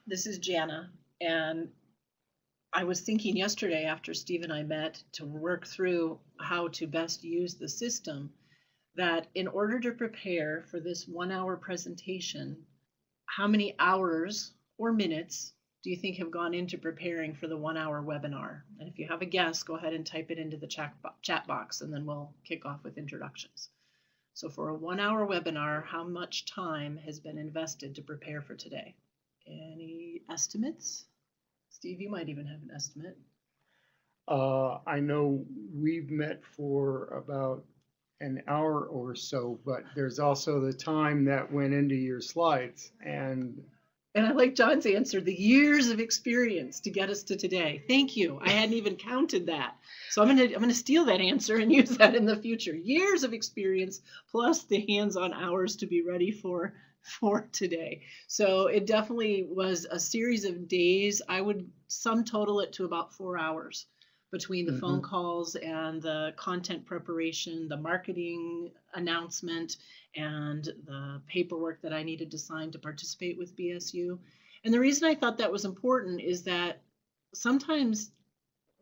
This is Jana, and I was thinking yesterday after Steve and I met to work through how to best use the system that in order to prepare for this 1 hour presentation, how many hours or minutes do you think have gone into preparing for the 1 hour webinar? And if you have a guess, go ahead and type it into the chat box and then we'll kick off with introductions. So for a 1 hour webinar, how much time has been invested to prepare for today? Any estimates? Steve, you might even have an estimate. I know we've met for about an hour or so, but there's also the time that went into your slides. And I like John's answer, the years of experience to get us to today. Thank you. I hadn't even counted that. So I'm gonna steal that answer and use that in the future. Years of experience plus the hands-on hours to be ready for today. So it definitely was a series of days. I would sum total it to about 4 hours between the phone calls and the content preparation, the marketing announcement, and the paperwork that I needed to sign to participate with BSU. And the reason I thought that was important is that sometimes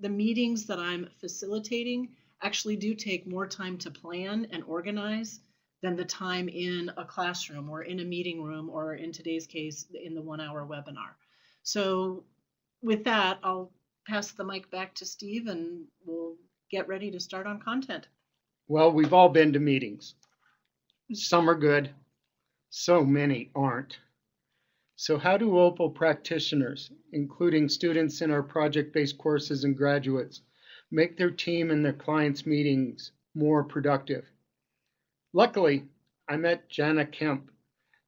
the meetings that I'm facilitating actually do take more time to plan and organize than the time in a classroom or in a meeting room, or in today's case, in the 1 hour webinar. So with that, I'll pass the mic back to Steve and we'll get ready to start on content. Well, we've all been to meetings. Some are good, so many aren't. So how do OPWL practitioners, including students in our project-based courses and graduates, make their team and their clients' meetings more productive? Luckily, I met Jana Kemp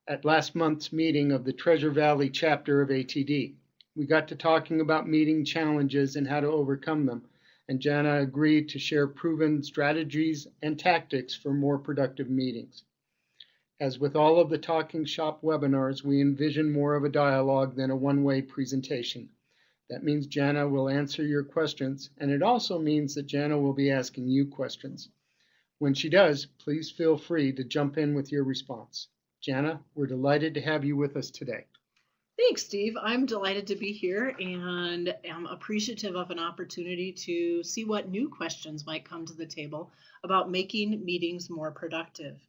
at last month's meeting of the Treasure Valley chapter of ATD. We got to talking about meeting challenges and how to overcome them, and Jana agreed to share proven strategies and tactics for more productive meetings. As with all of the Talking Shop webinars, we envision more of a dialogue than a one-way presentation. That means Jana will answer your questions, and it also means that Jana will be asking you questions. When she does, please feel free to jump in with your response. Jana, we're delighted to have you with us today. Thanks, Steve. I'm delighted to be here and am appreciative of an opportunity to see what new questions might come to the table about making meetings more productive.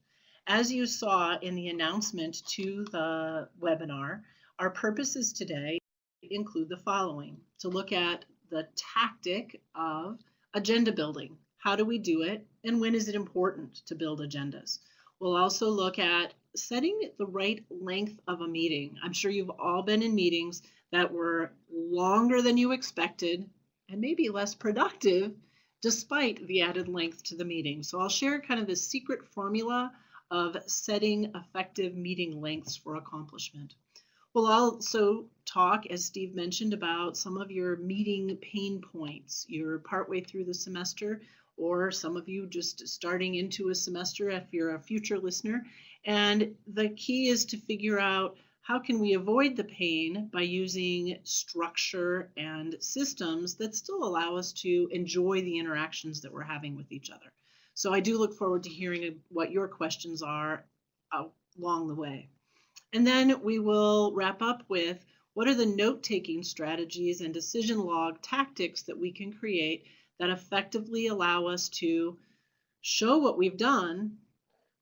As you saw in the announcement to the webinar, our purposes today include the following: to look at the tactic of agenda building. How do we do it, and when is it important to build agendas? We'll also look at setting the right length of a meeting. I'm sure you've all been in meetings that were longer than you expected and maybe less productive despite the added length to the meeting. So I'll share kind of the secret formula of setting effective meeting lengths for accomplishment. We'll also talk, as Steve mentioned, about some of your meeting pain points. You're partway through the semester, or some of you just starting into a semester if you're a future listener. And the key is to figure out how can we avoid the pain by using structure and systems that still allow us to enjoy the interactions that we're having with each other. So I do look forward to hearing what your questions are along the way. And then we will wrap up with what are the note-taking strategies and decision log tactics that we can create that effectively allow us to show what we've done,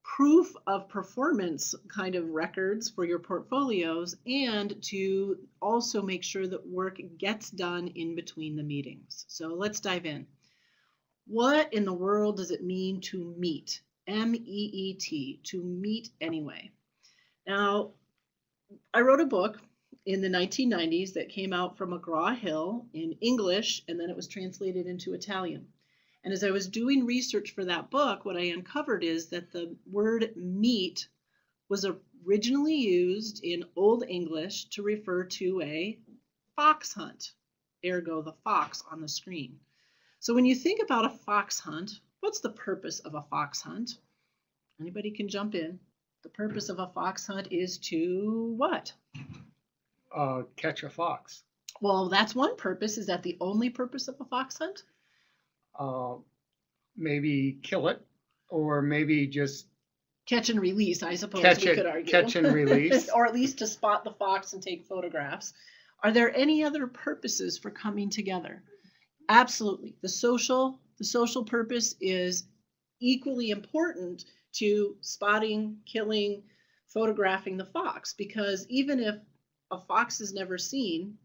proof of performance kind of records for your portfolios, and to also make sure that work gets done in between the meetings. So let's dive in. What in the world does it mean to meet? M-E-E-T, to meet anyway. Now, I wrote a book in the 1990s that came out from McGraw-Hill in English, and then it was translated into Italian. And as I was doing research for that book, what I uncovered is that the word meet was originally used in Old English to refer to a fox hunt, ergo the fox on the screen. So when you think about a fox hunt, what's the purpose of a fox hunt? Anybody can jump in. The purpose of a fox hunt is to what? Catch a fox. Well, that's one purpose. Is that the only purpose of a fox hunt? Maybe kill it, or maybe just catch and release, I suppose we could argue. Catch and release. Or at least to spot the fox and take photographs. Are there any other purposes for coming together? Absolutely. The social purpose is equally important to spotting, killing, photographing the fox, because even if a fox is never seen,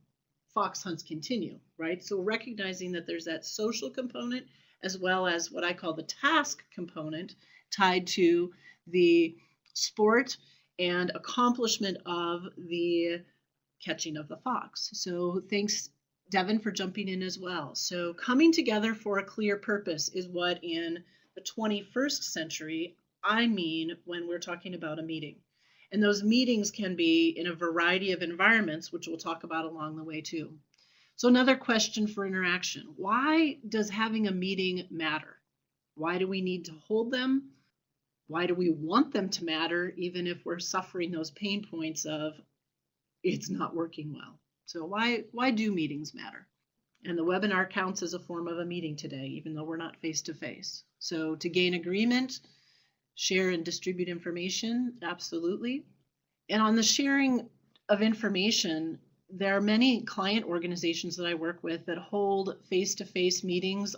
fox hunts continue, right? So recognizing that there's that social component as well as what I call the task component tied to the sport and accomplishment of the catching of the fox. So thanks, Devin, for jumping in as well. So coming together for a clear purpose is what in the 21st century I mean when we're talking about a meeting. And those meetings can be in a variety of environments, which we'll talk about along the way too. So another question for interaction: why does having a meeting matter? Why do we need to hold them? Why do we want them to matter, even if we're suffering those pain points of it's not working well? So why do meetings matter? And the webinar counts as a form of a meeting today, even though we're not face-to-face. So to gain agreement, share and distribute information, absolutely. And on the sharing of information, there are many client organizations that I work with that hold face-to-face meetings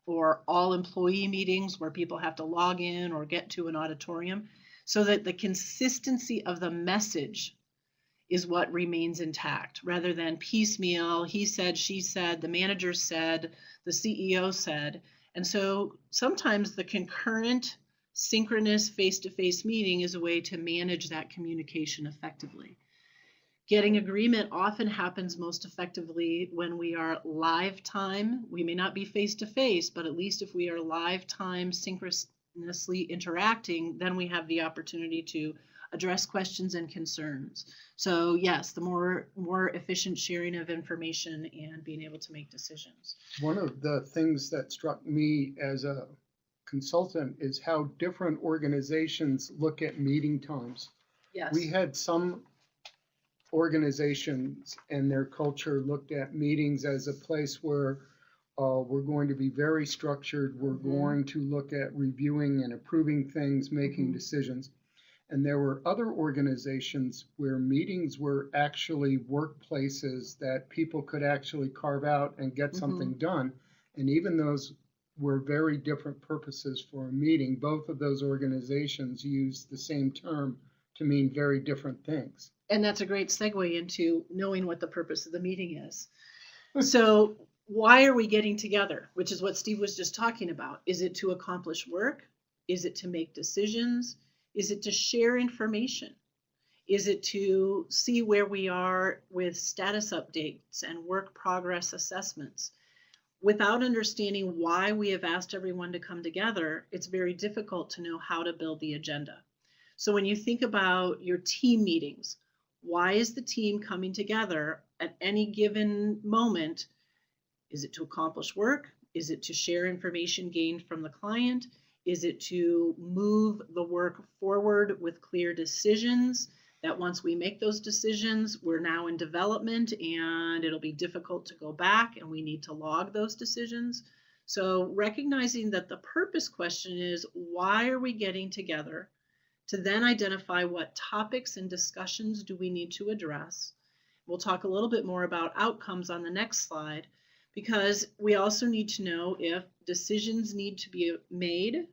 or all employee meetings where people have to log in or get to an auditorium, so that the consistency of the message is what remains intact, rather than piecemeal, he said, she said, the manager said, the CEO said. And so sometimes the concurrent, synchronous face-to-face meeting is a way to manage that communication effectively. Getting agreement often happens most effectively when we are live time. We may not be face-to-face, but at least if we are live time, synchronously interacting, then we have the opportunity to address questions and concerns. So yes, the more efficient sharing of information and being able to make decisions. One of the things that struck me as a consultant is how different organizations look at meeting times. Yes. We had some organizations and their culture looked at meetings as a place where we're going to be very structured. We're going to look at reviewing and approving things, making decisions. And there were other organizations where meetings were actually workplaces that people could actually carve out and get something done. And even those were very different purposes for a meeting. Both of those organizations used the same term to mean very different things. And that's a great segue into knowing what the purpose of the meeting is. So why are we getting together? Which is what Steve was just talking about. Is it to accomplish work? Is it to make decisions? Is it to share information? Is it to see where we are with status updates and work progress assessments? Without understanding why we have asked everyone to come together, it's very difficult to know how to build the agenda. So when you think about your team meetings, why is the team coming together at any given moment? Is it to accomplish work? Is it to share information gained from the client? Is it to move the work forward with clear decisions that once we make those decisions, we're now in development and it'll be difficult to go back and we need to log those decisions? So recognizing that the purpose question is, why are we getting together? To then identify what topics and discussions do we need to address. We'll talk a little bit more about outcomes on the next slide, because we also need to know if decisions need to be made,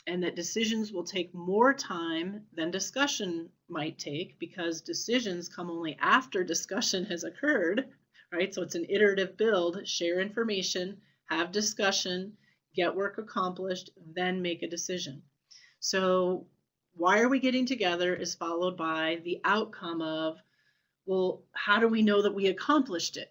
and that decisions will take more time than discussion might take, because decisions come only after discussion has occurred, right? So it's an iterative build: share information, have discussion, get work accomplished, then make a decision. So why are we getting together is followed by the outcome of, well, how do we know that we accomplished it?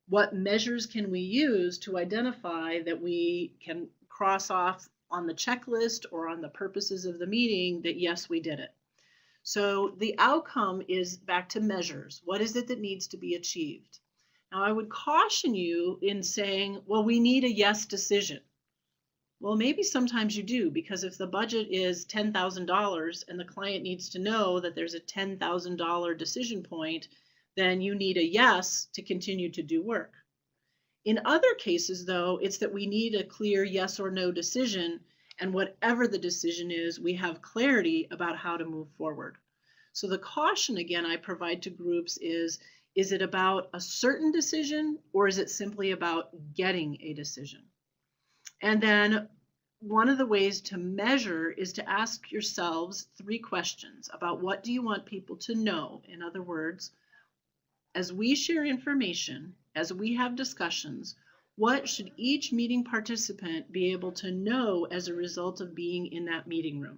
What measures can we use to identify that we can cross off on the checklist or on the purposes of the meeting that yes, we did it? So the outcome is back to measures. What is it that needs to be achieved? Now, I would caution you in saying, well, we need a yes decision. Well, maybe sometimes you do, because if the budget is $10,000 and the client needs to know that there's a $10,000 decision point, then you need a yes to continue to do work. In other cases, though, it's that we need a clear yes or no decision, And whatever the decision is, we have clarity about how to move forward. So the caution, again, I provide to groups is it about a certain decision, or is it simply about getting a decision? And then one of the ways to measure is to ask yourselves 3 questions about what do you want people to know? In other words, as we share information, as we have discussions, what should each meeting participant be able to know as a result of being in that meeting room?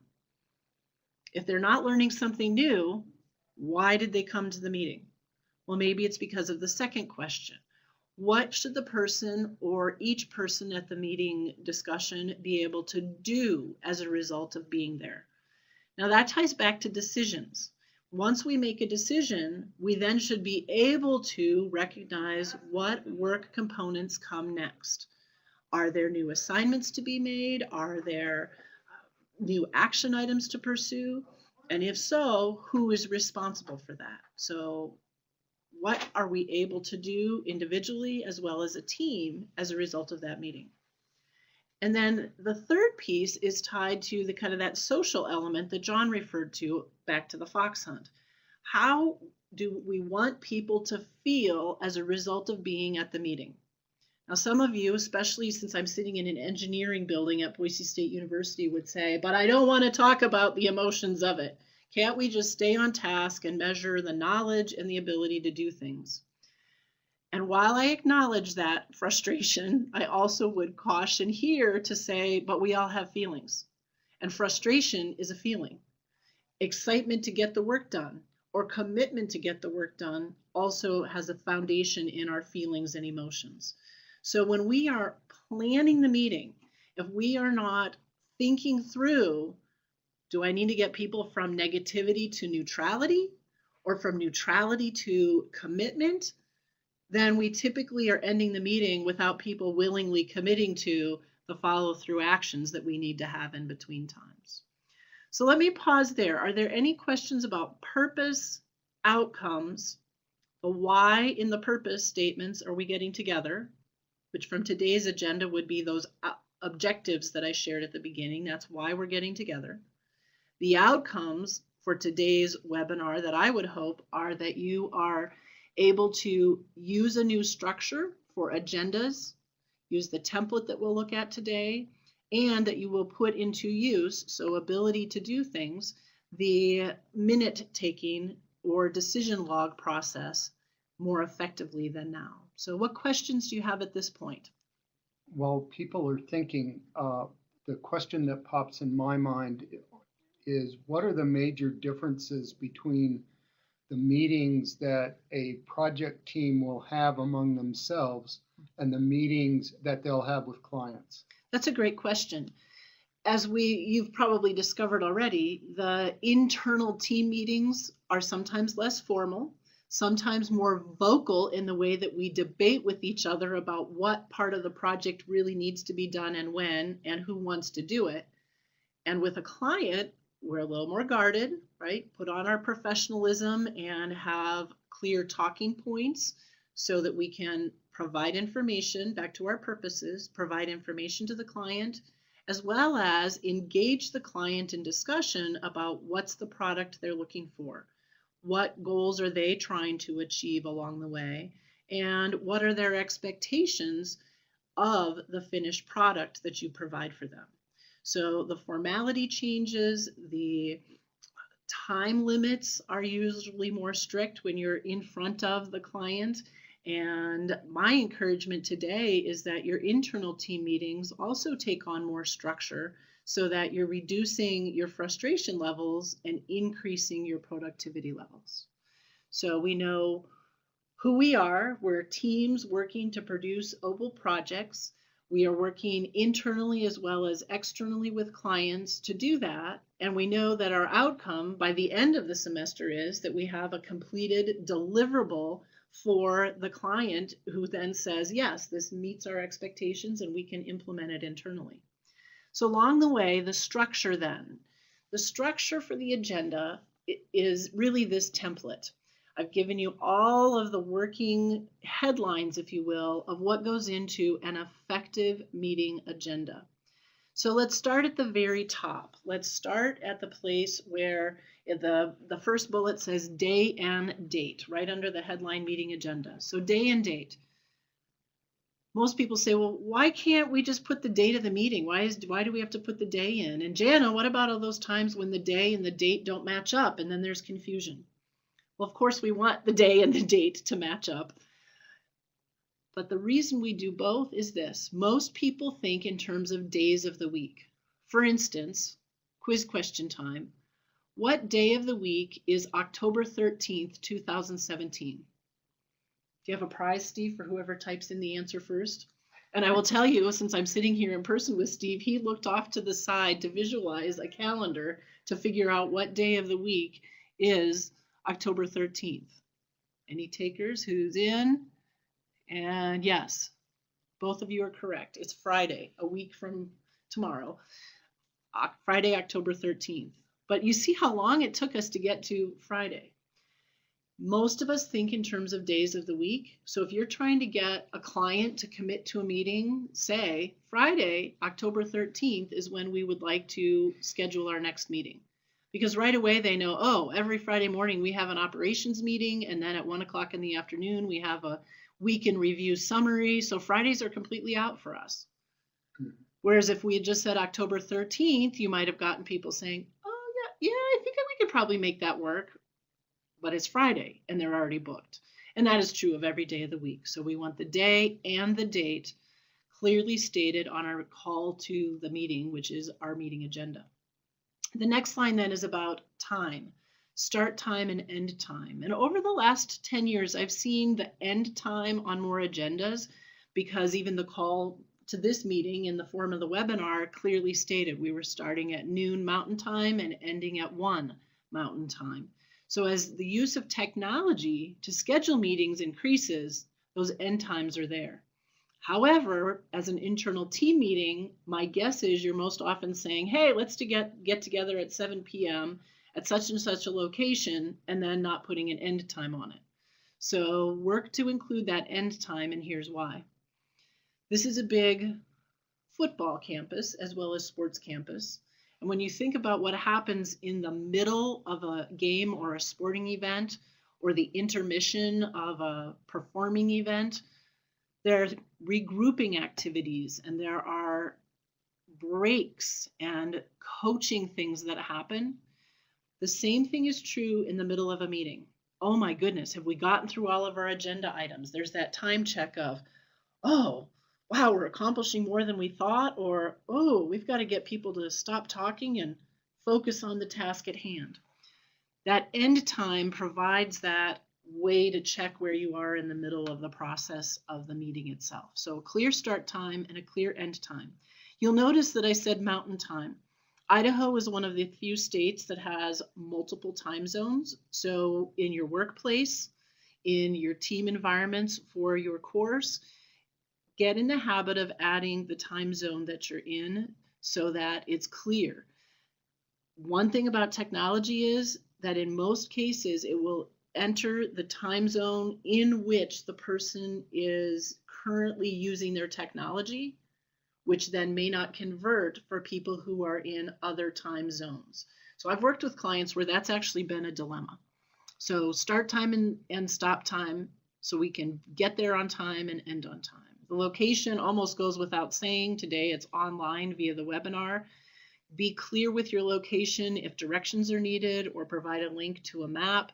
If they're not learning something new, why did they come to the meeting? Well, maybe it's because of the second question. What should the person or each person at the meeting discussion be able to do as a result of being there? Now that ties back to decisions. Once we make a decision, we then should be able to recognize what work components come next. Are there new assignments to be made? Are there new action items to pursue? And if so, who is responsible for that? So what are we able to do individually as well as a team as a result of that meeting? And then the third piece is tied to the kind of that social element that John referred to, back to the fox hunt. How do we want people to feel as a result of being at the meeting? Now, some of you, especially since I'm sitting in an engineering building at Boise State University, would say, but I don't want to talk about the emotions of it. Can't we just stay on task and measure the knowledge and the ability to do things? And while I acknowledge that frustration, I also would caution here to say, but we all have feelings. And frustration is a feeling. Excitement to get the work done or commitment to get the work done also has a foundation in our feelings and emotions. So when we are planning the meeting, if we are not thinking through, do I need to get people from negativity to neutrality or from neutrality to commitment? Then we typically are ending the meeting without people willingly committing to the follow-through actions that we need to have in between times. So let me pause there. Are there any questions about purpose, outcomes, the why in the purpose statements are we getting together, which from today's agenda would be those objectives that I shared at the beginning. That's why we're getting together. The outcomes for today's webinar that I would hope are that you are able to use a new structure for agendas, use the template that we'll look at today, and that you will put into use, so ability to do things, the minute taking or decision log process more effectively than now. So what questions do you have at this point? While people are thinking, the question that pops in my mind is, what are the major differences between the meetings that a project team will have among themselves and the meetings that they'll have with clients? That's a great question. As you've probably discovered already, the internal team meetings are sometimes less formal, sometimes more vocal in the way that we debate with each other about what part of the project really needs to be done and when and who wants to do it. And with a client, we're a little more guarded, right? Put on our professionalism and have clear talking points so that we can provide information, back to our purposes, provide information to the client, as well as engage the client in discussion about what's the product they're looking for, what goals are they trying to achieve along the way, and what are their expectations of the finished product that you provide for them. So the formality changes, the time limits are usually more strict when you're in front of the client. And my encouragement today is that your internal team meetings also take on more structure so that you're reducing your frustration levels and increasing your productivity levels. So we know who we are. We're teams working to produce OPWL projects. We are working internally as well as externally with clients to do that. And we know that our outcome by the end of the semester is that we have a completed deliverable for the client who then says, yes, this meets our expectations and we can implement it internally. So along the way, the structure for the agenda is really this template. I've given you all of the working headlines, if you will, of what goes into an effective meeting agenda. So let's start at the very top. Let's start at the place where the first bullet says day and date, right under the headline meeting agenda. So day and date. Most people say, well, why can't we just put the date of the meeting? Why do we have to put the day in? And Jana, what about all those times when the day and the date don't match up and then there's confusion? Well, of course we want the day and the date to match up. But the reason we do both is this. Most people think in terms of days of the week. For instance, quiz question time. What day of the week is October 13th, 2017? Do you have a prize, Steve, for whoever types in the answer first? And I will tell you, since I'm sitting here in person with Steve, he looked off to the side to visualize a calendar to figure out what day of the week is October 13th. Any takers? Who's in? And yes, both of you are correct. It's Friday, a week from tomorrow, Friday, October 13th. But you see how long it took us to get to Friday. Most of us think in terms of days of the week. So if you're trying to get a client to commit to a meeting, say Friday, October 13th is when we would like to schedule our next meeting. Because right away they know, oh, every Friday morning we have an operations meeting, and then at 1 o'clock in the afternoon we have a week in review summary. So Fridays are completely out for us. Whereas if we had just said October 13th, you might have gotten people saying, oh yeah, I think we could probably make that work. But it's Friday and they're already booked. And that is true of every day of the week. So we want the day and the date clearly stated on our call to the meeting, which is our meeting agenda. The next line then is about time, start time and end time. And over the last 10 years, I've seen the end time on more agendas because even the call to this meeting in the form of the webinar clearly stated we were starting at noon Mountain Time and ending at 1 Mountain Time. So as the use of technology to schedule meetings increases, those end times are there. However, as an internal team meeting, my guess is you're most often saying, hey, let's get together at 7 p.m. at such and such a location, and then not putting an end time on it. So work to include that end time, and here's why. This is a big football campus as well as sports campus. And when you think about what happens in the middle of a game or a sporting event or the intermission of a performing event, there are regrouping activities and there are breaks and coaching things that happen. The same thing is true in the middle of a meeting. Oh my goodness, have we gotten through all of our agenda items? There's that time check of, oh, wow, we're accomplishing more than we thought, or, oh, we've got to get people to stop talking and focus on the task at hand. That end time provides that way to check where you are in the middle of the process of the meeting itself. So a clear start time and a clear end time. You'll notice that I said Mountain Time. Idaho is one of the few states that has multiple time zones. So in your workplace, in your team environments for your course, get in the habit of adding the time zone that you're in so that it's clear. One thing about technology is that in most cases, it will enter the time zone in which the person is currently using their technology, which then may not convert for people who are in other time zones. So I've worked with clients where that's actually been a dilemma. So start time and stop time so we can get there on time and end on time. The location almost goes without saying. Today it's online via the webinar. Be clear with your location if directions are needed or provide a link to a map.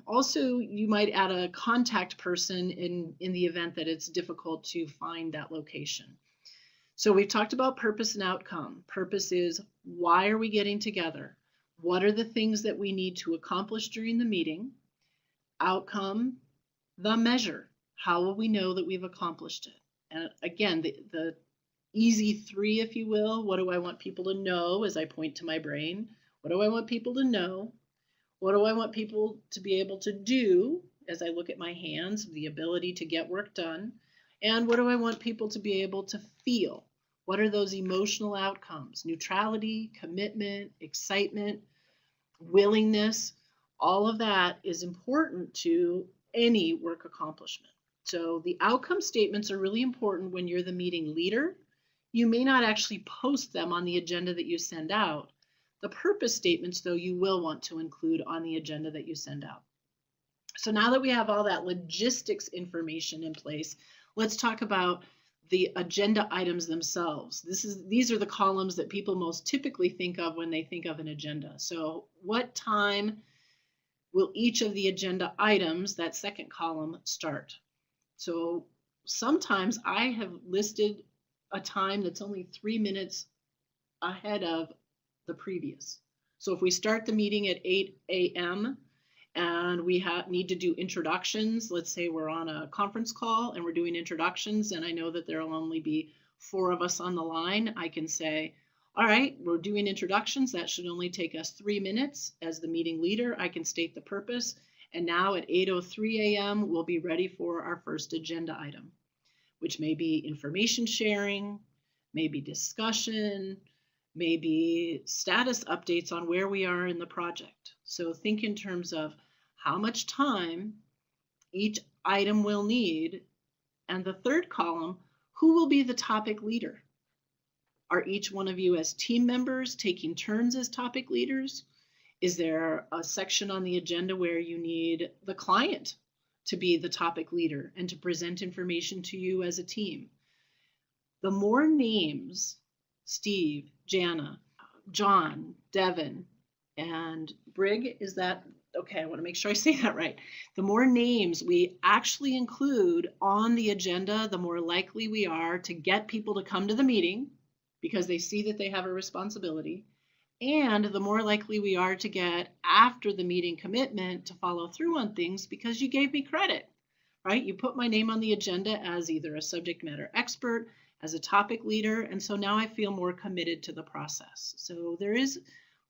Also, you might add a contact person in the event that it's difficult to find that location. So we've talked about purpose and outcome. Purpose is, why are we getting together? What are the things that we need to accomplish during the meeting? Outcome, the measure. How will we know that we've accomplished it? And again, the easy three, if you will, what do I want people to know as I point to my brain? What do I want people to know? What do I want people to be able to do as I look at my hands, the ability to get work done? And what do I want people to be able to feel? What are those emotional outcomes? Neutrality, commitment, excitement, willingness, all of that is important to any work accomplishment. So the outcome statements are really important when you're the meeting leader, You may not actually post them on the agenda that you send out. The purpose statements, though, you will want to include on the agenda that you send out. So now that we have all that logistics information in place, let's talk about the agenda items themselves. These are the columns that people most typically think of when they think of an agenda. So what time will each of the agenda items, that second column, start? So sometimes I have listed a time that's only 3 minutes ahead of the previous. So if we start the meeting at 8 a.m. and we need to do introductions, let's say we're on a conference call and we're doing introductions, and I know that there will only be 4 of us on the line, I can say, all right, we're doing introductions. That should only take us 3 minutes. As the meeting leader, I can state the purpose. And now at 8:03 a.m., we'll be ready for our first agenda item, which may be information sharing, maybe discussion, maybe status updates on where we are in the project. So think in terms of how much time each item will need. And the third column, who will be the topic leader? Are each one of you as team members taking turns as topic leaders? Is there a section on the agenda where you need the client to be the topic leader and to present information to you as a team? The more names, Steve, Jana, John, Devin, and Brig, is that okay? I want to make sure I say that right. The more names we actually include on the agenda, the more likely we are to get people to come to the meeting because they see that they have a responsibility, and the more likely we are to get after the meeting commitment to follow through on things because you gave me credit, right? You put my name on the agenda as either a subject matter expert, as a topic leader, and so now I feel more committed to the process. So there is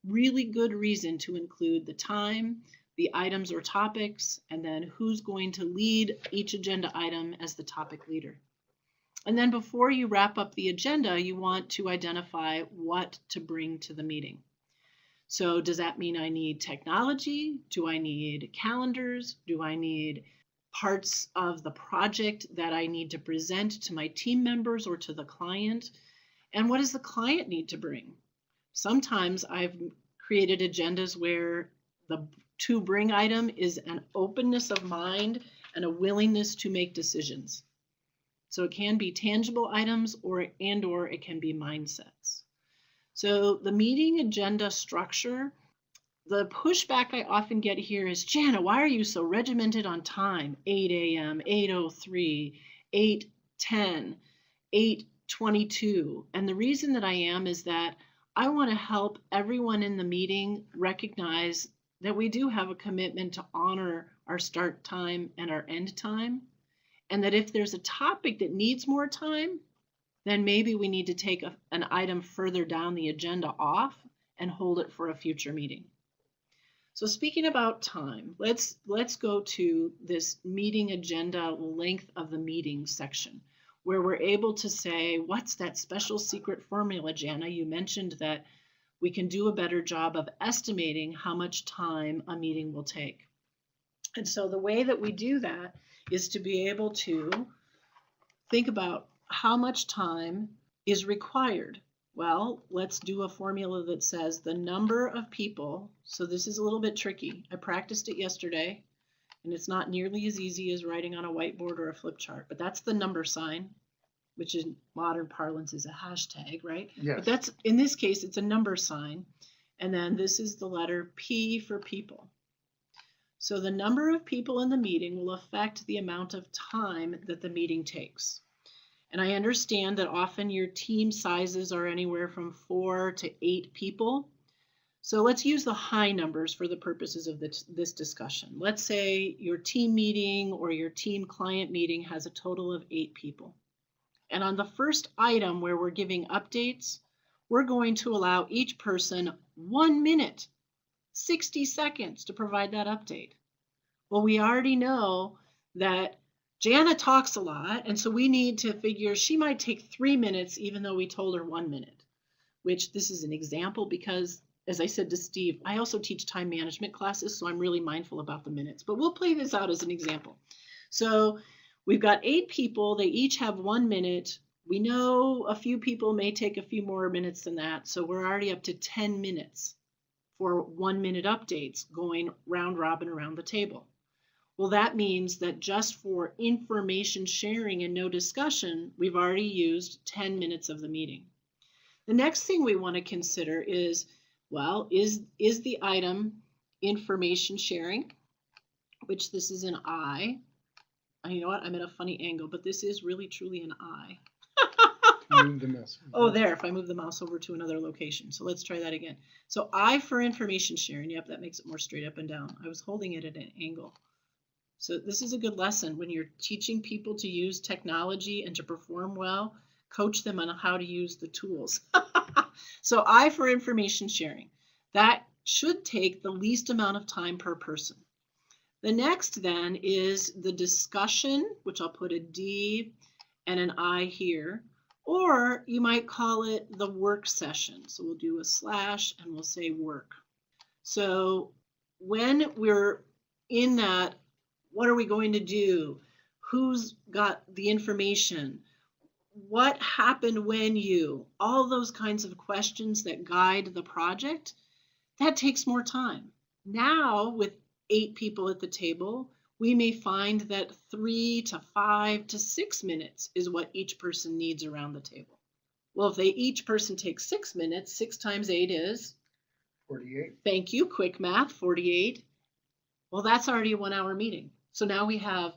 really good reason to include the time, the items or topics, and then who's going to lead each agenda item as the topic leader. And then before you wrap up the agenda, you want to identify what to bring to the meeting. So does that mean I need technology? Do I need calendars? Do I need parts of the project that I need to present to my team members or to the client? And what does the client need to bring? Sometimes I've created agendas where the to bring item is an openness of mind and a willingness to make decisions. So it can be tangible items or it can be mindsets. So the meeting agenda structure, the pushback I often get here is, Jana, why are you so regimented on time? 8 a.m., 8:03, 8:10, 8:22. And the reason that I am is that I want to help everyone in the meeting recognize that we do have a commitment to honor our start time and our end time. And that if there's a topic that needs more time, then maybe we need to take an item further down the agenda off and hold it for a future meeting. So speaking about time, let's go to this meeting agenda length of the meeting section, where we're able to say, what's that special secret formula, Jana? You mentioned that we can do a better job of estimating how much time a meeting will take. And so the way that we do that is to be able to think about how much time is required. Well, let's do a formula that says the number of people. So this is a little bit tricky. I practiced it yesterday, and it's not nearly as easy as writing on a whiteboard or a flip chart, but that's the number sign, which in modern parlance is a hashtag, right? Yes. But that's, in this case, it's a number sign. And then this is the letter P for people. So the number of people in the meeting will affect the amount of time that the meeting takes. And I understand that often your team sizes are anywhere from 4 to 8 people. So let's use the high numbers for the purposes of this discussion. Let's say your team meeting or your team client meeting has a total of 8 people. And on the first item where we're giving updates, we're going to allow each person 1 minute, 60 seconds to provide that update. Well, we already know that Jana talks a lot, and so we need to figure she might take 3 minutes even though we told her 1 minute, which this is an example because, as I said to Steve, I also teach time management classes, so I'm really mindful about the minutes, but we'll play this out as an example. So we've got 8 people, they each have 1 minute. We know a few people may take a few more minutes than that, so we're already up to 10 minutes for 1-minute updates going round robin around the table. Well, that means that just for information sharing and no discussion, we've already used 10 minutes of the meeting. The next thing we want to consider is, well, is the item information sharing, which this is an I. You know what? I'm at a funny angle, but this is really truly an I. Move the mouse. Oh, there, if I move the mouse over to another location. So let's try that again. So I for information sharing. Yep, that makes it more straight up and down. I was holding it at an angle. So this is a good lesson when you're teaching people to use technology and to perform well, coach them on how to use the tools. So I for information sharing. That should take the least amount of time per person. The next then is the discussion, which I'll put a D and an I here, or you might call it the work session. So we'll do a slash and we'll say work. So when we're in that, what are we going to do? Who's got the information? What happened when you? All those kinds of questions that guide the project, that takes more time. Now with 8 people at the table, we may find that 3 to 5 to 6 minutes is what each person needs around the table. Well, if each person takes 6 minutes, 6 times 8 is? 48. Thank you, quick math, 48. Well, that's already a 1-hour meeting. So now we have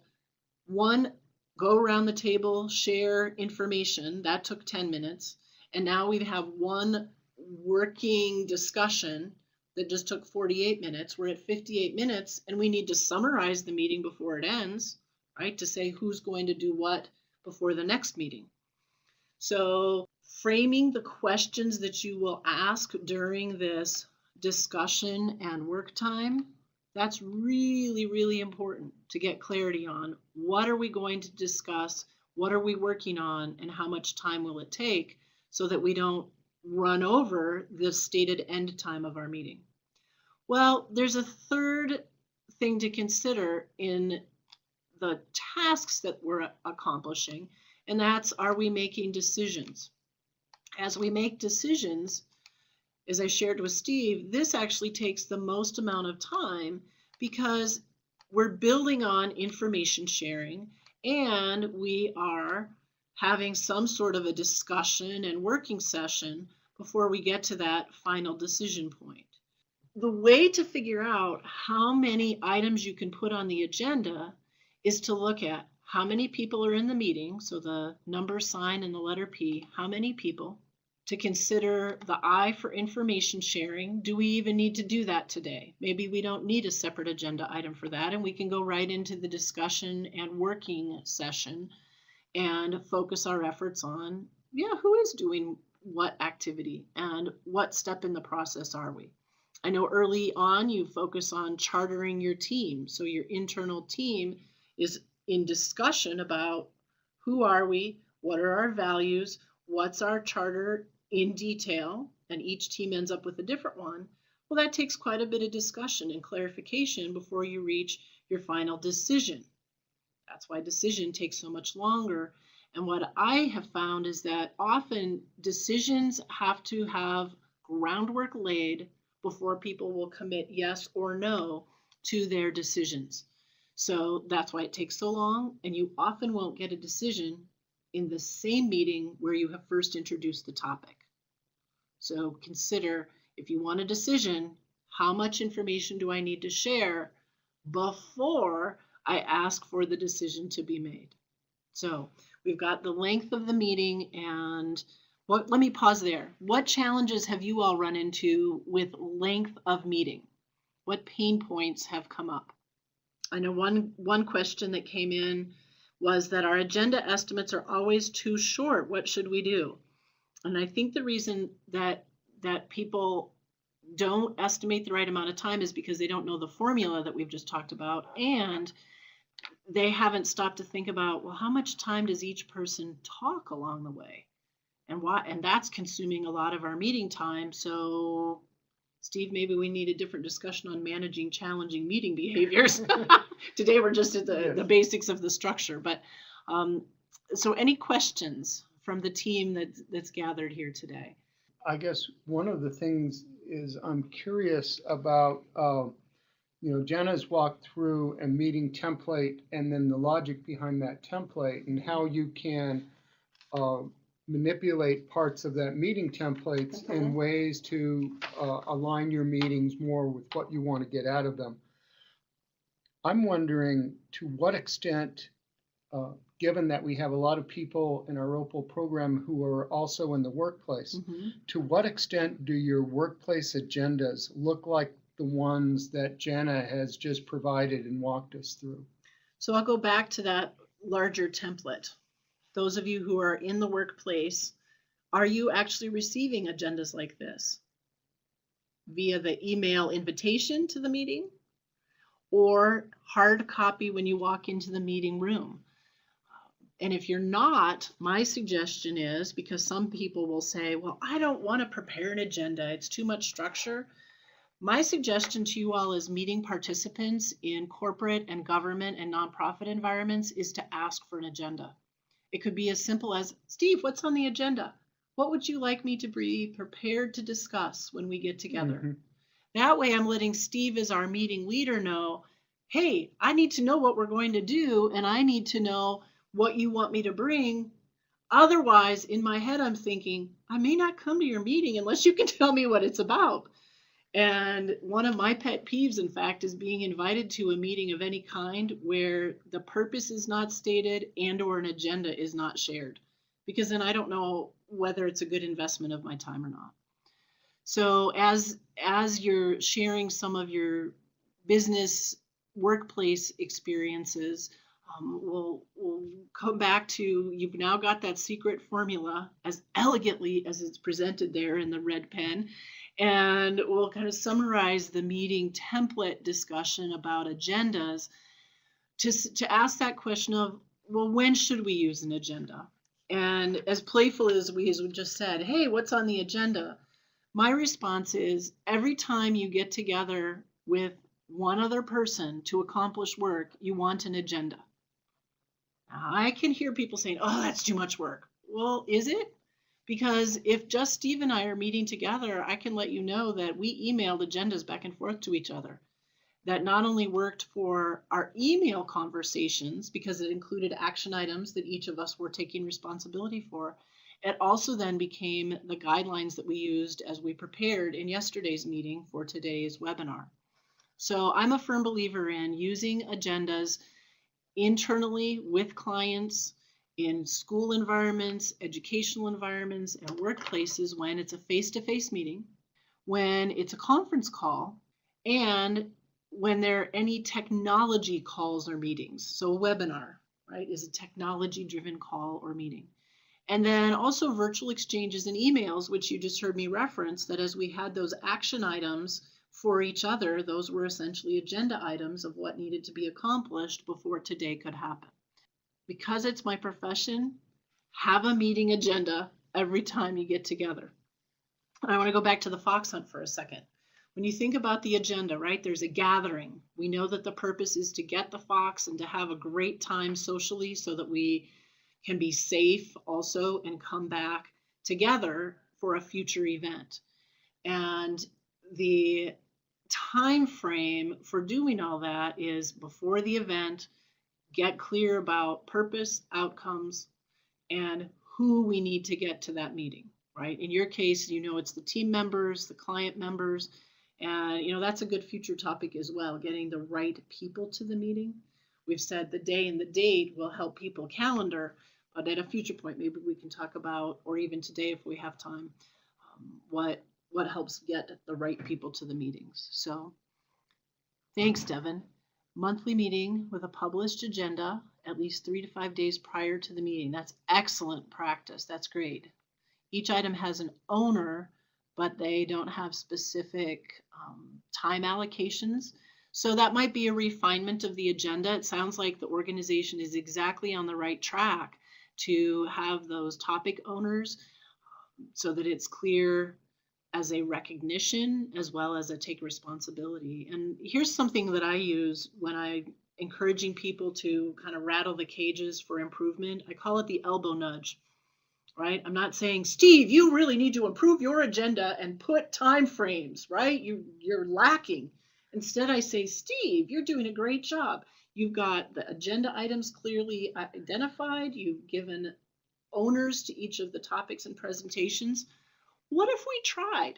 one go around the table, share information. That took 10 minutes. And now we have one working discussion that just took 48 minutes. We're at 58 minutes and we need to summarize the meeting before it ends, right? To say who's going to do what before the next meeting. So framing the questions that you will ask during this discussion and work time, that's really, really important to get clarity on. What are we going to discuss? What are we working on? And how much time will it take so that we don't run over the stated end time of our meeting? Well, there's a third thing to consider in the tasks that we're accomplishing, and that's, are we making decisions? As we make decisions, as I shared with Steve, this actually takes the most amount of time because we're building on information sharing and we are having some sort of a discussion and working session before we get to that final decision point. The way to figure out how many items you can put on the agenda is to look at how many people are in the meeting, so the number sign and the letter P, how many people, to consider the I for information sharing. Do we even need to do that today? Maybe we don't need a separate agenda item for that, and we can go right into the discussion and working session and focus our efforts on, who is doing what activity and what step in the process are we? I know early on you focus on chartering your team. So your internal team is in discussion about who are we, what are our values, what's our charter in detail, and each team ends up with a different one. Well, that takes quite a bit of discussion and clarification before you reach your final decision. That's why decision takes so much longer. And what I have found is that often decisions have to have groundwork laid before people will commit yes or no to their decisions. So that's why it takes so long, and you often won't get a decision in the same meeting where you have first introduced the topic. So consider, if you want a decision, how much information do I need to share before I ask for the decision to be made? So we've got the length of the meeting, and let me pause there. What challenges have you all run into with length of meeting? What pain points have come up? I know one question that came in was that our agenda estimates are always too short. What should we do? And I think the reason that people don't estimate the right amount of time is because they don't know the formula that we've just talked about, and they haven't stopped to think about, well, how much time does each person talk along the way? And why? And that's consuming a lot of our meeting time. So Steve, maybe we need a different discussion on managing challenging meeting behaviors. Today we're just at the basics of the structure. But so any questions from the team that's gathered here today? I guess one of the things is I'm curious about, Jana's walked through a meeting template and then the logic behind that template and how you can uh, manipulate parts of that meeting templates in ways to align your meetings more with what you want to get out of them. I'm wondering to what extent, given that we have a lot of people in our OPWL program who are also in the workplace, to what extent do your workplace agendas look like the ones that Jana has just provided and walked us through? So I'll go back to that larger template. Those of you who are in the workplace, are you actually receiving agendas like this via the email invitation to the meeting or hard copy when you walk into the meeting room? And if you're not, my suggestion is, because some people will say, well, I don't want to prepare an agenda, it's too much structure. My suggestion to you all as meeting participants in corporate and government and nonprofit environments is to ask for an agenda. It could be as simple as, Steve, what's on the agenda? What would you like me to be prepared to discuss when we get together? That way I'm letting Steve as our meeting leader know, hey, I need to know what we're going to do and I need to know what you want me to bring. Otherwise, in my head, I'm thinking, I may not come to your meeting unless you can tell me what it's about. And one of my pet peeves, in fact, is being invited to a meeting of any kind where the purpose is not stated and or an agenda is not shared, because then I don't know whether it's a good investment of my time or not. So as you're sharing some of your business workplace experiences, we'll come back to, you've now got that secret formula as elegantly as it's presented there in the red pen. And we'll kind of summarize the meeting template discussion about agendas to ask that question of, well, when should we use an agenda? And as playful as we just said, hey, what's on the agenda? My response is, every time you get together with one other person to accomplish work, you want an agenda. Now, I can hear people saying, oh, that's too much work. Well, is it? Because if just Steve and I are meeting together, I can let you know that we emailed agendas back and forth to each other. That not only worked for our email conversations, because it included action items that each of us were taking responsibility for, it also then became the guidelines that we used as we prepared in yesterday's meeting for today's webinar. So I'm a firm believer in using agendas internally with clients, in school environments, educational environments, and workplaces when it's a face-to-face meeting, when it's a conference call, and when there are any technology calls or meetings. So a webinar, right, is a technology-driven call or meeting. And then also virtual exchanges and emails, which you just heard me reference, that as we had those action items for each other, those were essentially agenda items of what needed to be accomplished before today could happen. Because it's my profession, have a meeting agenda every time you get together. And I want to go back to the fox hunt for a second. When you think about the agenda, right, there's a gathering. We know that the purpose is to get the fox and to have a great time socially so that we can be safe also and come back together for a future event. And the time frame for doing all that is before the event, get clear about purpose, outcomes, and who we need to get to that meeting, right? In your case, you know, it's the team members, the client members, and you know, that's a good future topic as well, getting the right people to the meeting. We've said the day and the date will help people calendar, but at a future point, maybe we can talk about, or even today if we have time, what helps get the right people to the meetings. So thanks, Devin. Monthly meeting with a published agenda at least 3 to 5 days prior to the meeting. That's excellent practice. That's great. Each item has an owner, but they don't have specific time allocations. So that might be a refinement of the agenda. It sounds like the organization is exactly on the right track to have those topic owners so that it's clear as a recognition as well as a take responsibility. And here's something that I use when I'm encouraging people to kind of rattle the cages for improvement. I call it the elbow nudge. right? I'm not saying, Steve, you really need to improve your agenda and put time frames, right? You're lacking. Instead, I say, Steve, you're doing a great job. You've got the agenda items clearly identified. You've given owners to each of the topics and presentations. What if we tried,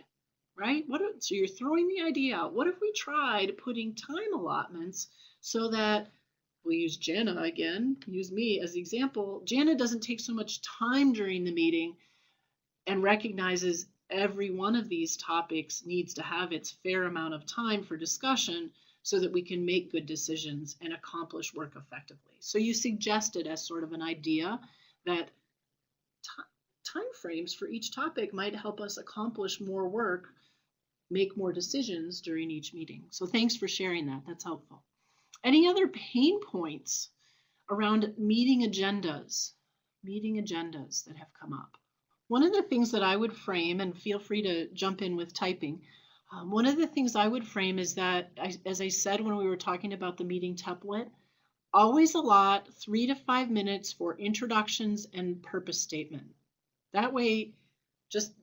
right? So you're throwing the idea out. What if we tried putting time allotments so that we'll use Jana again, use me as the example. Jana doesn't take so much time during the meeting and recognizes every one of these topics needs to have its fair amount of time for discussion so that we can make good decisions and accomplish work effectively. So you suggested as sort of an idea that time frames for each topic might help us accomplish more work, make more decisions during each meeting. So thanks for sharing that. That's helpful. Any other pain points around meeting agendas that have come up? One of the things that I would frame, and feel free to jump in with typing, one of the things I would frame is that, as I said when we were talking about the meeting template, always allot 3 to 5 minutes for introductions and purpose statement. That way, just,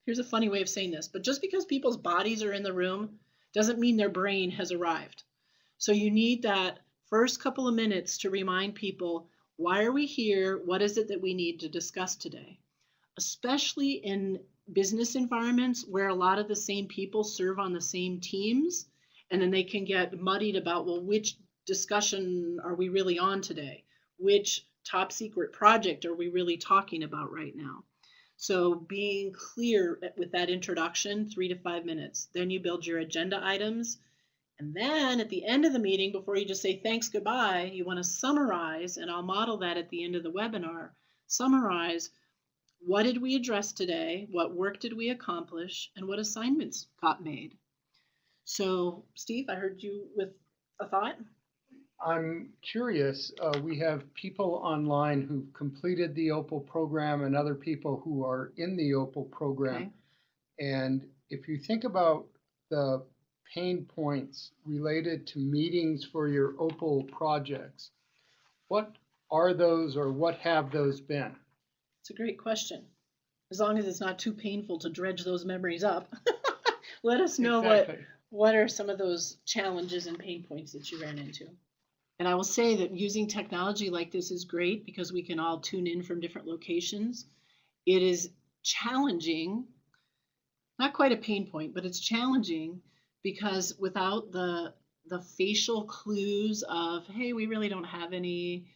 here's a funny way of saying this, but just because people's bodies are in the room doesn't mean their brain has arrived. So you need that first couple of minutes to remind people, why are we here? What is it that we need to discuss today? Especially in business environments where a lot of the same people serve on the same teams, and then they can get muddied about, well, which discussion are we really on today? Which top secret project are we really talking about right now? So being clear with that introduction, 3 to 5 minutes. Then you build your agenda items. And then at the end of the meeting, before you just say thanks, goodbye, you want to summarize, and I'll model that at the end of the webinar, summarize what did we address today, what work did we accomplish, and what assignments got made. So Steve, I heard you with a thought. I'm curious, we have people online who've completed the OPWL program and other people who are in the OPWL program. Okay. And if you think about the pain points related to meetings for your OPWL projects, what are those or what have those been? It's a great question. As long as it's not too painful to dredge those memories up. Let us know exactly. What are some of those challenges and pain points that you ran into. And I will say that using technology like this is great because we can all tune in from different locations. It is challenging, not quite a pain point, but it's challenging because without the facial clues of, hey, we really don't have any,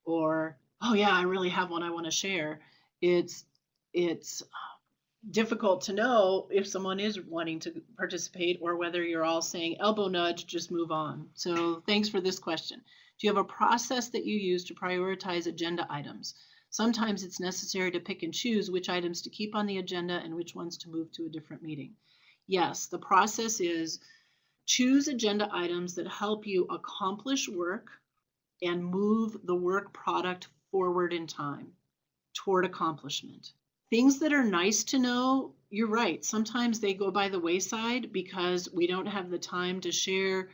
or, oh yeah, I really have one I want to share, it's difficult to know if someone is wanting to participate or whether you're all saying elbow nudge, just move on. So thanks for this question. Do you have a process that you use to prioritize agenda items? Sometimes it's necessary to pick and choose which items to keep on the agenda and which ones to move to a different meeting. Yes, the process is choose agenda items that help you accomplish work and move the work product forward in time toward accomplishment. Things that are nice to know, you're right, sometimes they go by the wayside because we don't have the time to share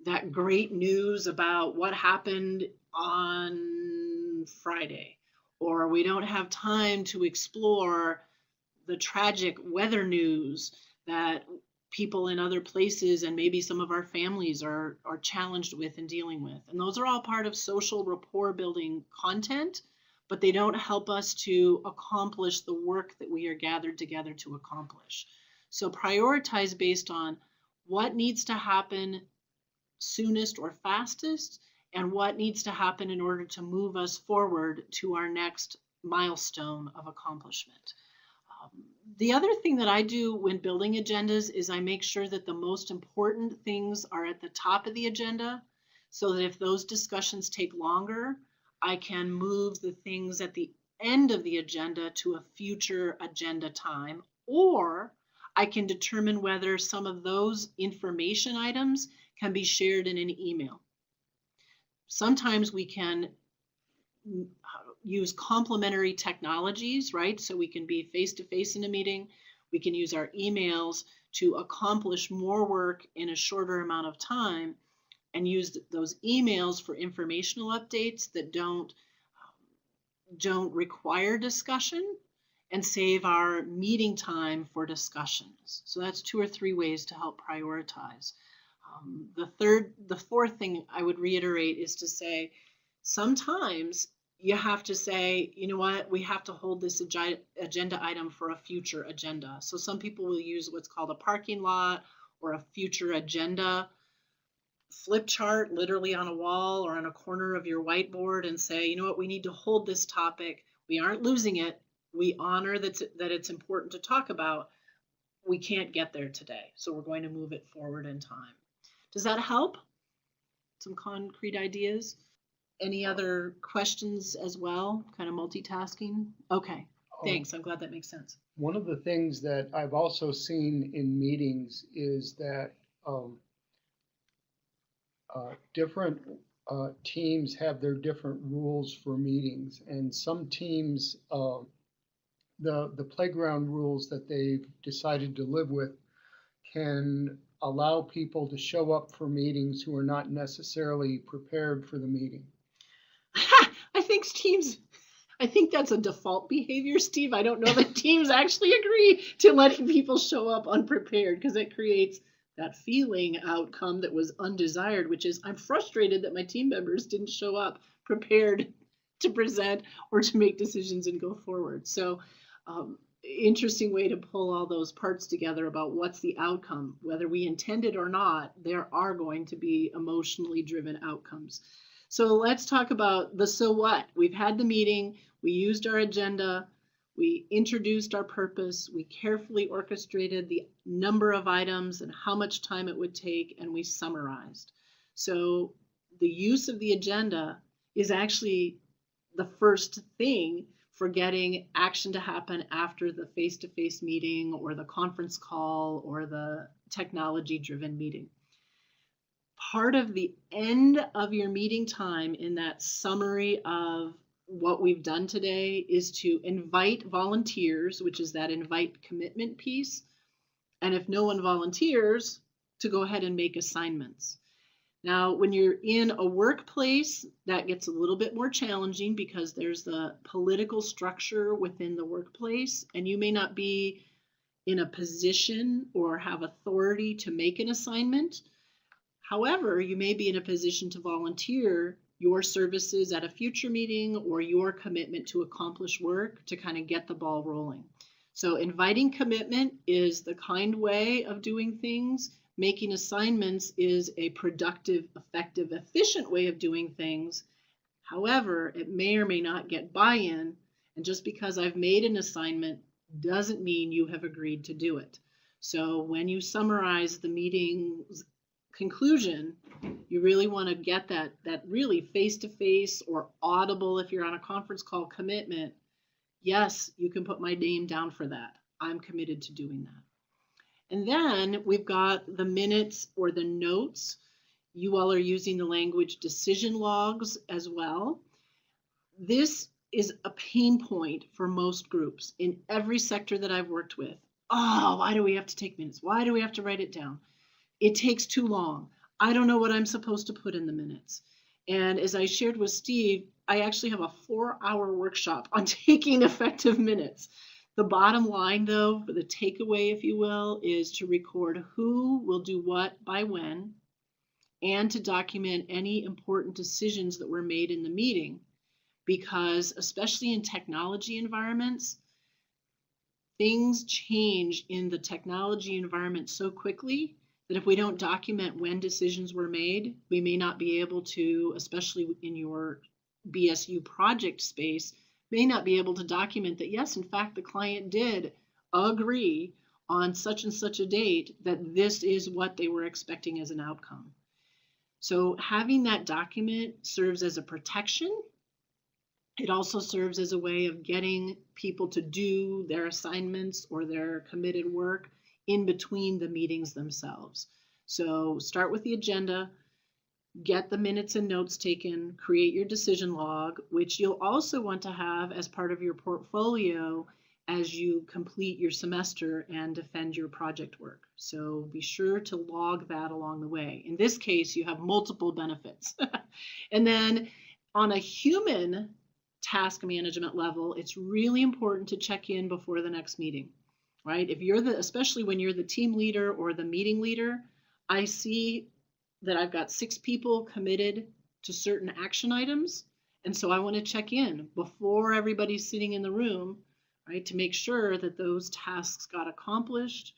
that great news about what happened on Friday, or we don't have time to explore the tragic weather news that people in other places and maybe some of our families are challenged with and dealing with. And those are all part of social rapport building content, but they don't help us to accomplish the work that we are gathered together to accomplish. So prioritize based on what needs to happen soonest or fastest and what needs to happen in order to move us forward to our next milestone of accomplishment. The other thing that I do when building agendas is I make sure that the most important things are at the top of the agenda so that if those discussions take longer, I can move the things at the end of the agenda to a future agenda time, or I can determine whether some of those information items can be shared in an email. Sometimes we can use complementary technologies, right? So we can be face-to-face in a meeting. We can use our emails to accomplish more work in a shorter amount of time and use those emails for informational updates that don't don't require discussion and save our meeting time for discussions. So that's 2 or 3 ways to help prioritize. The fourth thing I would reiterate is to say, sometimes you have to say, you know what, we have to hold this agenda item for a future agenda. So some people will use what's called a parking lot or a future agenda flip chart literally on a wall or on a corner of your whiteboard and say, you know what, we need to hold this topic. We aren't losing it. We honor that it's important to talk about. We can't get there today, so we're going to move it forward in time. Does that help? Some concrete ideas? Any other questions as well? Kind of multitasking? Okay, thanks. I'm glad that makes sense. One of the things that I've also seen in meetings is that different teams have their different rules for meetings, and some teams, the playground rules that they've decided to live with can allow people to show up for meetings who are not necessarily prepared for the meeting. I think that's a default behavior, Steve. I don't know that teams actually agree to letting people show up unprepared, because it creates that feeling outcome that was undesired, which is, I'm frustrated that my team members didn't show up prepared to present or to make decisions and go forward. So interesting way to pull all those parts together about what's the outcome. Whether we intend it or not, there are going to be emotionally driven outcomes. So let's talk about the so what. We've had the meeting, we used our agenda, we introduced our purpose, we carefully orchestrated the number of items and how much time it would take, and we summarized. So the use of the agenda is actually the first thing for getting action to happen after the face-to-face meeting or the conference call or the technology-driven meeting. Part of the end of your meeting time in that summary of what we've done today is to invite volunteers, which is that invite commitment piece. And if no one volunteers, to go ahead and make assignments. Now, when you're in a workplace, that gets a little bit more challenging because there's the political structure within the workplace, and you may not be in a position or have authority to make an assignment. However, you may be in a position to volunteer your services at a future meeting or your commitment to accomplish work to kind of get the ball rolling. So inviting commitment is the kind way of doing things. Making assignments is a productive, effective, efficient way of doing things. However, it may or may not get buy-in, and just because I've made an assignment doesn't mean you have agreed to do it. So when you summarize the meeting's conclusion, you really want to get that really face-to-face or audible, if you're on a conference call, commitment. Yes, you can put my name down for that. I'm committed to doing that. And then we've got the minutes or the notes. You all are using the language decision logs as well. This is a pain point for most groups in every sector that I've worked with. Oh, why do we have to take minutes? Why do we have to write it down? It takes too long. I don't know what I'm supposed to put in the minutes. And as I shared with Steve, I actually have a 4-hour workshop on taking effective minutes. The bottom line, though, the takeaway, if you will, is to record who will do what by when, and to document any important decisions that were made in the meeting. Because especially in technology environments, things change in the technology environment so quickly that if we don't document when decisions were made, we may not be able to, especially in your BSU project space, may not be able to document that, yes, in fact, the client did agree on such and such a date that this is what they were expecting as an outcome. So having that document serves as a protection. It also serves as a way of getting people to do their assignments or their committed work in between the meetings themselves. So start with the agenda, get the minutes and notes taken, create your decision log, which you'll also want to have as part of your portfolio as you complete your semester and defend your project work. So be sure to log that along the way. In this case, you have multiple benefits. And then on a human task management level, it's really important to check in before the next meeting, right? If you're especially when you're the team leader or the meeting leader, I see that I've got 6 people committed to certain action items. And so I want to check in before everybody's sitting in the room, right, to make sure that those tasks got accomplished.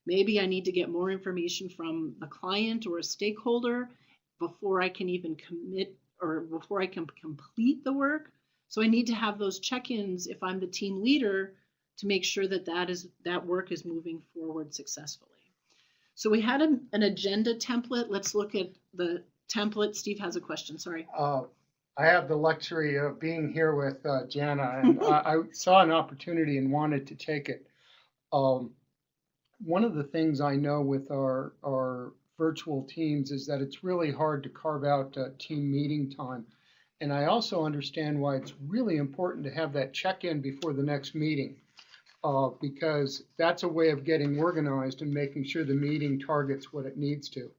Maybe I need to get more information from the client or a stakeholder before I can even commit or before I can complete the work. So I need to have those check-ins if I'm the team leader to make sure that that work is moving forward successfully. So we had an agenda template. Let's look at the template. Steve has a question, sorry. I have the luxury of being here with Jana, and I saw an opportunity and wanted to take it. One of the things I know with our virtual teams is that it's really hard to carve out team meeting time. And I also understand why it's really important to have that check-in before the next meeting, because that's a way of getting organized and making sure the meeting targets what it needs to.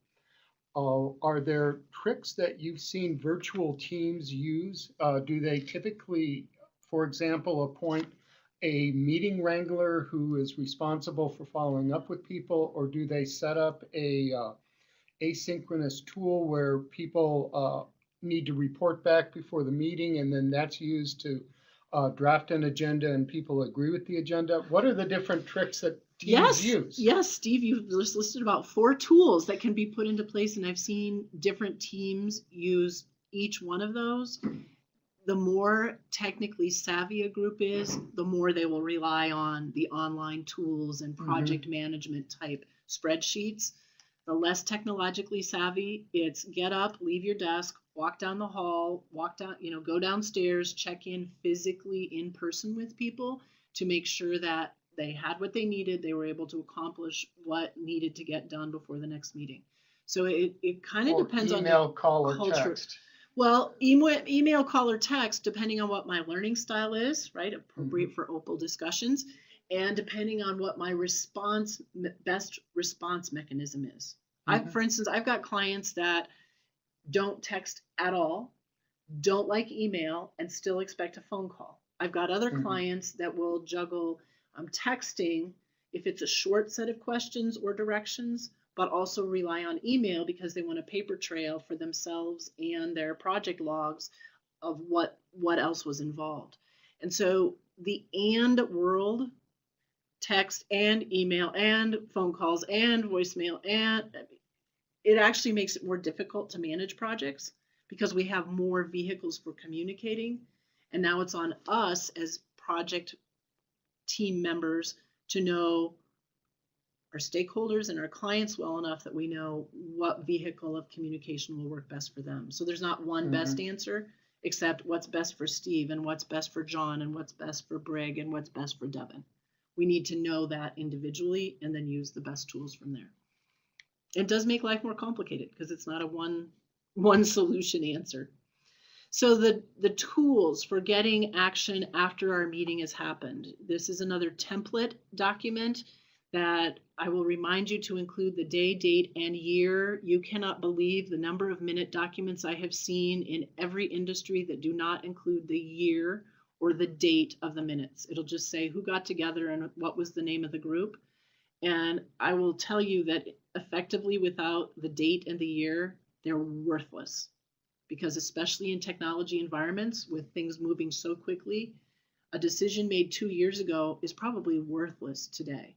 Are there tricks that you've seen virtual teams use? Do they typically, for example, appoint a meeting wrangler who is responsible for following up with people, or do they set up a asynchronous tool where people need to report back before the meeting, and then that's used to draft an agenda and people agree with the agenda? What are the different tricks that teams use? Yes, Steve, you've just listed about 4 tools that can be put into place, and I've seen different teams use each one of those. The more technically savvy a group is, the more they will rely on the online tools and project management type spreadsheets. The less technologically savvy, it's get up, leave your desk, walk down the hall, go downstairs, check in physically in person with people to make sure that they had what they needed, they were able to accomplish what needed to get done before the next meeting. So it kind of depends on email, call, or culture. text. Well, email, call, or text, depending on what my learning style is, right, appropriate for OPWL discussions, and depending on what my best response mechanism is. For instance, I've got clients that don't text at all, don't like email, and still expect a phone call. I've got other clients that will juggle texting if it's a short set of questions or directions, but also rely on email because they want a paper trail for themselves and their project logs of what else was involved. And so the and world, text and email and phone calls and voicemail, and it actually makes it more difficult to manage projects because we have more vehicles for communicating. And now it's on us as project team members to know our stakeholders and our clients well enough that we know what vehicle of communication will work best for them. So there's not one best answer, except what's best for Steve and what's best for John and what's best for Brig and what's best for Devin. We need to know that individually and then use the best tools from there. It does make life more complicated because it's not a one solution answer. So the tools for getting action after our meeting has happened. This is another template document that I will remind you to include the day, date, and year. You cannot believe the number of minute documents I have seen in every industry that do not include the year or the date of the minutes. It'll just say who got together and what was the name of the group. And I will tell you that effectively without the date and the year, they're worthless. Because especially in technology environments with things moving so quickly, a decision made 2 years ago is probably worthless today.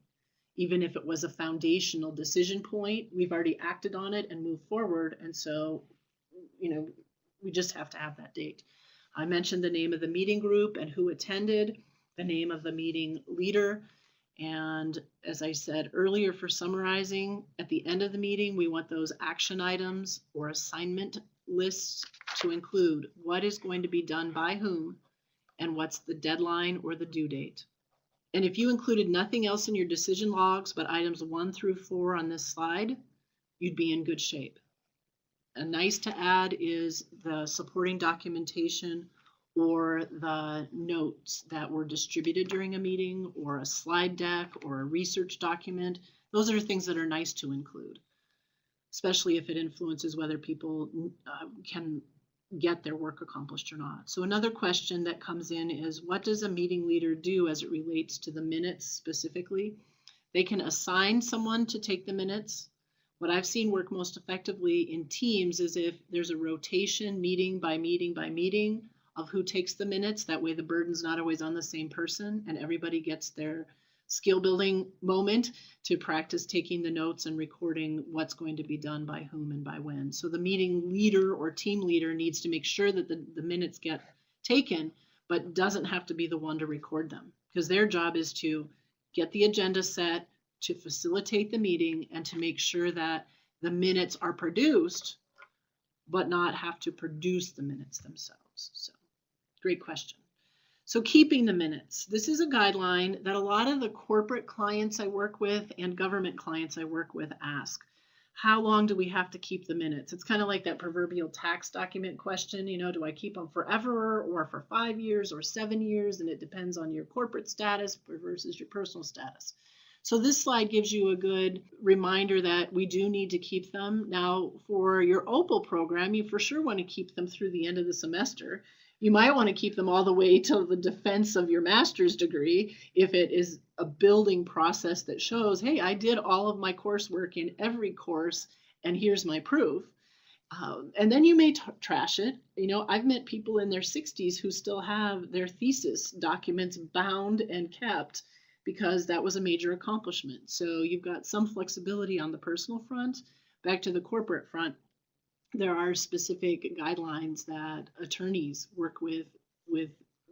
Even if it was a foundational decision point, we've already acted on it and moved forward. And so, we just have to have that date. I mentioned the name of the meeting group and who attended, the name of the meeting leader. And as I said earlier, for summarizing, at the end of the meeting, we want those action items or assignment lists to include what is going to be done by whom and what's the deadline or the due date. And if you included nothing else in your decision logs but items 1 through 4 on this slide, you'd be in good shape. A nice to add is the supporting documentation or the notes that were distributed during a meeting or a slide deck or a research document. Those are things that are nice to include, especially if it influences whether people can get their work accomplished or not. So another question that comes in is, what does a meeting leader do as it relates to the minutes specifically? They can assign someone to take the minutes. What I've seen work most effectively in teams is if there's a rotation, meeting by meeting by meeting, of who takes the minutes. That way the burden's not always on the same person and everybody gets their skill building moment to practice taking the notes and recording what's going to be done by whom and by when. So the meeting leader or team leader needs to make sure that the minutes get taken, but doesn't have to be the one to record them, because their job is to get the agenda set, to facilitate the meeting, and to make sure that the minutes are produced, but not have to produce the minutes themselves. So great question. So keeping the minutes. This is a guideline that a lot of the corporate clients I work with and government clients I work with ask. How long do we have to keep the minutes? It's kind of like that proverbial tax document question, do I keep them forever or for 5 years or 7 years? And it depends on your corporate status versus your personal status. So this slide gives you a good reminder that we do need to keep them. Now, for your OPWL program, you for sure want to keep them through the end of the semester. You might want to keep them all the way till the defense of your master's degree if it is a building process that shows, hey, I did all of my coursework in every course and here's my proof. And then you may trash it. I've met people in their 60s who still have their thesis documents bound and kept because that was a major accomplishment. So you've got some flexibility on the personal front. Back to the corporate front, there are specific guidelines that attorneys work with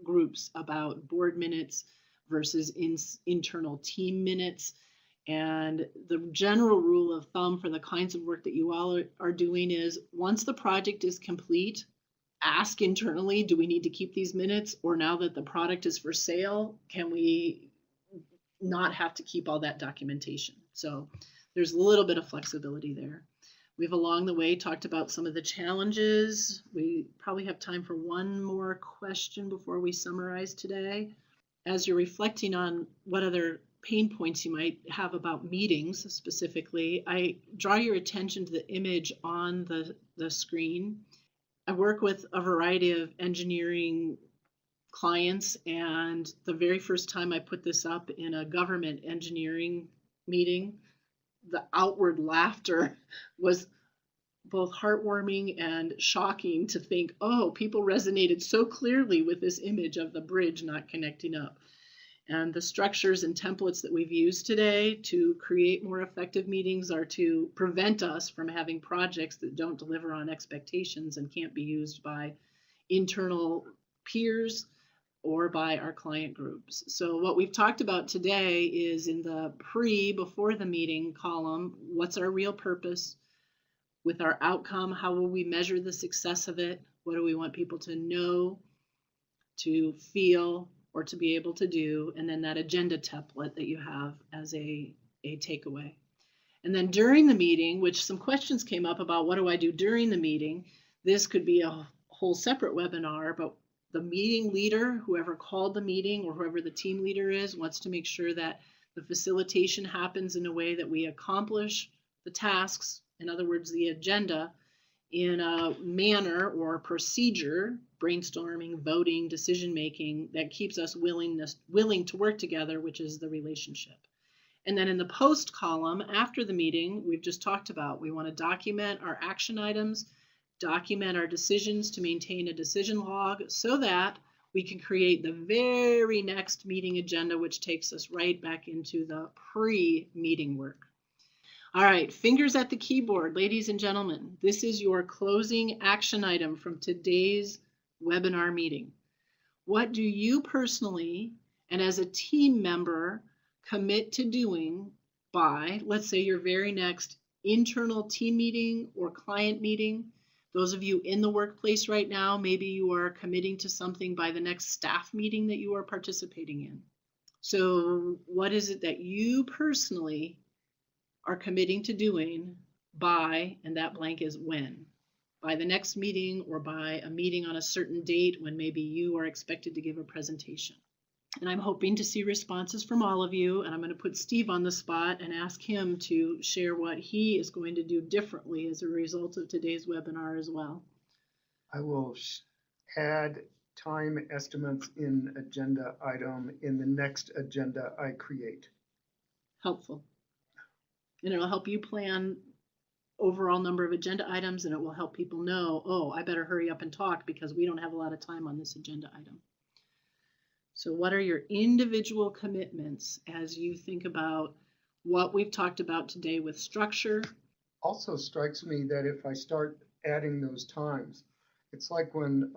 groups about board minutes versus internal team minutes. And the general rule of thumb for the kinds of work that you all are doing is, once the project is complete, ask internally, do we need to keep these minutes? Or now that the product is for sale, can we not have to keep all that documentation? So there's a little bit of flexibility there. We've along the way talked about some of the challenges. We probably have time for one more question before we summarize today. As you're reflecting on what other pain points you might have about meetings specifically, I draw your attention to the image on the screen. I work with a variety of engineering clients, and the very first time I put this up in a government engineering meeting, the outward laughter was both heartwarming and shocking to think, oh, people resonated so clearly with this image of the bridge not connecting up. And the structures and templates that we've used today to create more effective meetings are to prevent us from having projects that don't deliver on expectations and can't be used by internal peers or by our client groups. So what we've talked about today is in the before the meeting column, what's our real purpose? With our outcome, how will we measure the success of it? What do we want people to know, to feel, or to be able to do? And then that agenda template that you have as a takeaway. And then during the meeting, which some questions came up about what do I do during the meeting? This could be a whole separate webinar, but the meeting leader, whoever called the meeting or whoever the team leader is, wants to make sure that the facilitation happens in a way that we accomplish the tasks, in other words, the agenda, in a manner or procedure, brainstorming, voting, decision-making, that keeps us willing to work together, which is the relationship. And then in the post column, after the meeting, we've just talked about, we want to document our action items, document our decisions to maintain a decision log so that we can create the very next meeting agenda, which takes us right back into the pre-meeting work. All right, fingers at the keyboard, ladies and gentlemen. This is your closing action item from today's webinar meeting. What do you personally and as a team member commit to doing by, let's say, your very next internal team meeting or client meeting? Those of you in the workplace right now, maybe you are committing to something by the next staff meeting that you are participating in. So what is it that you personally are committing to doing by, and that blank is when, by the next meeting or by a meeting on a certain date when maybe you are expected to give a presentation? And I'm hoping to see responses from all of you, and I'm going to put Steve on the spot and ask him to share what he is going to do differently as a result of today's webinar as well. I will add time estimates in agenda item in the next agenda I create. Helpful. And it'll help you plan overall number of agenda items, and it will help people know, oh, I better hurry up and talk because we don't have a lot of time on this agenda item. So what are your individual commitments as you think about what we've talked about today with structure? Also strikes me that if I start adding those times, it's like when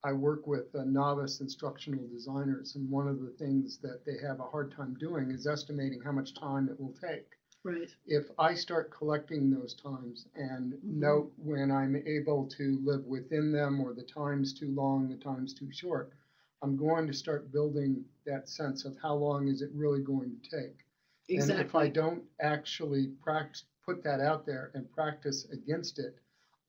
I work with novice instructional designers, and one of the things that they have a hard time doing is estimating how much time it will take. Right. If I start collecting those times and note when I'm able to live within them, or the time's too long, the time's too short, I'm going to start building that sense of how long is it really going to take. Exactly. And if I don't actually put that out there and practice against it,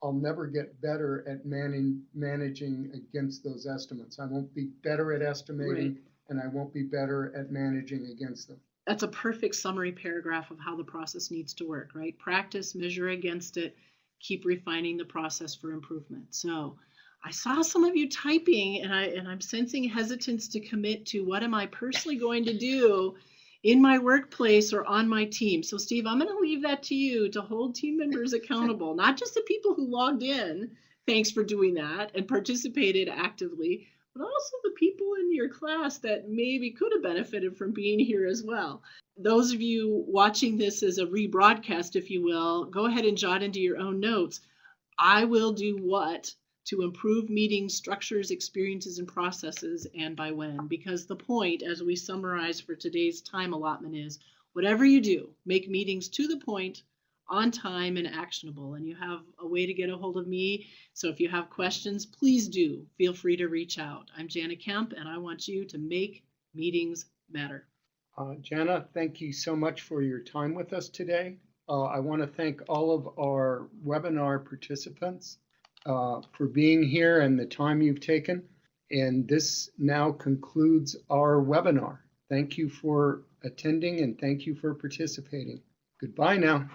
I'll never get better at managing against those estimates. I won't be better at estimating, right, and I won't be better at managing against them. That's a perfect summary paragraph of how the process needs to work, right? Practice, measure against it, keep refining the process for improvement. So I saw some of you typing, and I'm sensing hesitance to commit to what am I personally going to do in my workplace or on my team. So Steve, I'm going to leave that to you to hold team members accountable, not just the people who logged in. Thanks for doing that and participated actively, but also the people in your class that maybe could have benefited from being here as well. Those of you watching this as a rebroadcast, if you will, go ahead and jot into your own notes. I will do what to improve meeting structures, experiences, and processes, and by when. Because the point, as we summarize for today's time allotment, is whatever you do, make meetings to the point, on time, and actionable. And you have a way to get a hold of me. So if you have questions, please do feel free to reach out. I'm Jana Kemp, and I want you to make meetings matter. Jana, thank you so much for your time with us today. I want to thank all of our webinar participants for being here and the time you've taken. And this now concludes our webinar. Thank you for attending and thank you for participating. Goodbye now.